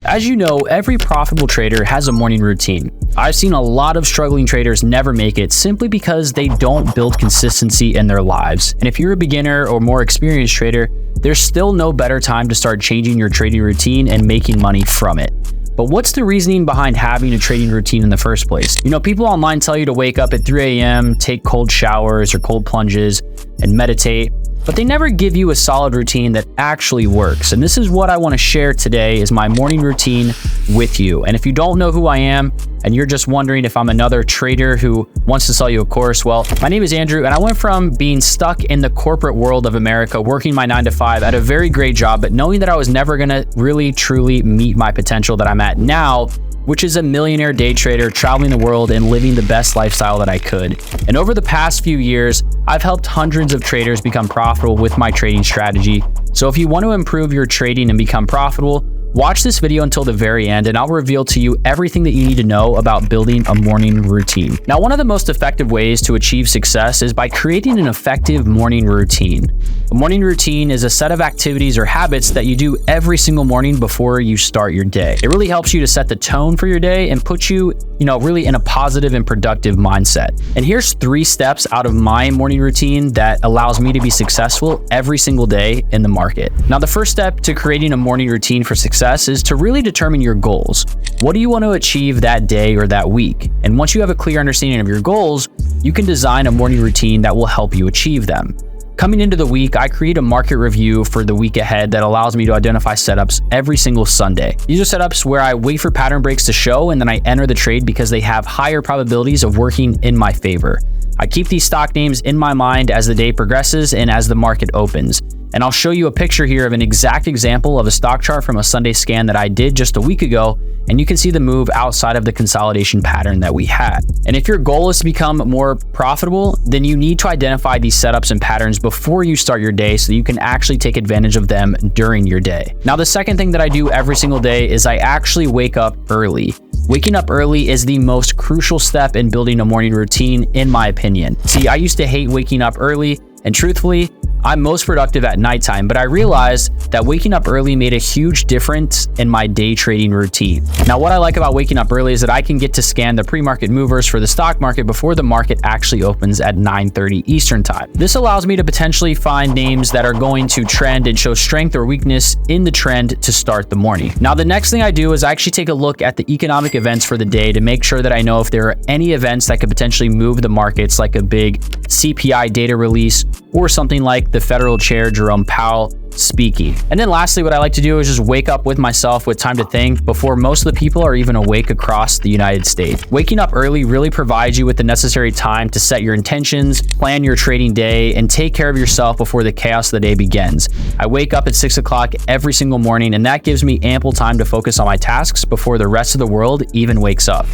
As you know, every profitable trader has a morning routine. I've seen a lot of struggling traders never make it simply because they don't build consistency in their lives. And if you're a beginner or more experienced trader, there's still no better time to start changing your trading routine and making money from it. But what's the reasoning behind having a trading routine in the first place? You know, people online tell you to wake up at 3 a.m., take cold showers or cold plunges, and meditate, but they never give you a solid routine that actually works. And this is what I want to share today is my morning routine with you. And if you don't know who I am, and you're just wondering if I'm another trader who wants to sell you a course, well, my name is Andrew, and I went from being stuck in the corporate world of America, working my 9 to 5 at a very great job, but knowing that I was never gonna really, truly meet my potential that I'm at now, which is a millionaire day trader, traveling the world and living the best lifestyle that I could. And over the past few years, I've helped hundreds of traders become profitable with my trading strategy. So if you want to improve your trading and become profitable, watch this video until the very end and I'll reveal to you everything that you need to know about building a morning routine. Now, one of the most effective ways to achieve success is by creating an effective morning routine. A morning routine is a set of activities or habits that you do every single morning before you start your day. It really helps you to set the tone for your day and put you, really in a positive and productive mindset. And here's 3 steps out of my morning routine that allows me to be successful every single day in the market. Now, the first step to creating a morning routine for success is to really determine your goals. What do you want to achieve that day or that week? And once you have a clear understanding of your goals, you can design a morning routine that will help you achieve them. Coming into the week, I create a market review for the week ahead that allows me to identify setups every single Sunday. These are setups where I wait for pattern breaks to show and then I enter the trade because they have higher probabilities of working in my favor. I keep these stock names in my mind as the day progresses and as the market opens. And I'll show you a picture here of an exact example of a stock chart from a Sunday scan that I did just a week ago, and you can see the move outside of the consolidation pattern that we had. And if your goal is to become more profitable, then you need to identify these setups and patterns before you start your day so that you can actually take advantage of them during your day. Now, the second thing that I do every single day is I actually wake up early. Waking up early is the most crucial step in building a morning routine, in my opinion. See, I used to hate waking up early, and truthfully, I'm most productive at nighttime, but I realized that waking up early made a huge difference in my day trading routine. Now, what I like about waking up early is that I can get to scan the pre-market movers for the stock market before the market actually opens at 9:30 Eastern time. This allows me to potentially find names that are going to trend and show strength or weakness in the trend to start the morning. Now, the next thing I do is I actually take a look at the economic events for the day to make sure that I know if there are any events that could potentially move the markets, like a big CPI data release or something like the Federal Chair Jerome Powell speaking. And then lastly, what I like to do is just wake up with myself with time to think before most of the people are even awake across the United States. Waking up early really provides you with the necessary time to set your intentions, plan your trading day, and take care of yourself before the chaos of the day begins. I wake up at 6 o'clock every single morning, and that gives me ample time to focus on my tasks before the rest of the world even wakes up.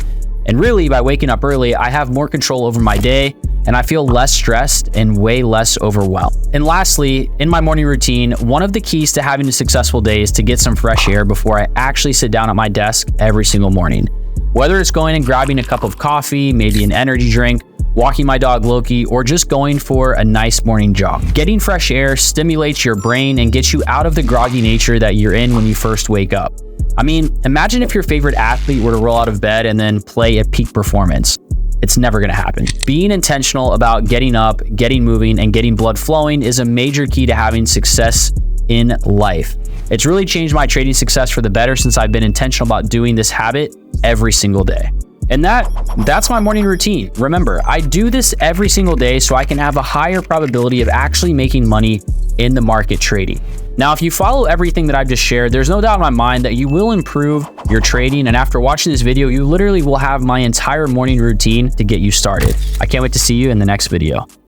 And really, by waking up early, I have more control over my day, and I feel less stressed and way less overwhelmed. And lastly, in my morning routine, one of the keys to having a successful day is to get some fresh air before I actually sit down at my desk every single morning. Whether it's going and grabbing a cup of coffee, maybe an energy drink, walking my dog Loki, or just going for a nice morning jog. Getting fresh air stimulates your brain and gets you out of the groggy nature that you're in when you first wake up. I mean, imagine if your favorite athlete were to roll out of bed and then play at peak performance. It's never going to happen. Being intentional about getting up, getting moving, and getting blood flowing is a major key to having success in life. It's really changed my trading success for the better since I've been intentional about doing this habit every single day. And that's my morning routine. Remember, I do this every single day so I can have a higher probability of actually making money in the market trading. Now, if you follow everything that I've just shared, there's no doubt in my mind that you will improve your trading. And after watching this video, you literally will have my entire morning routine to get you started. I can't wait to see you in the next video.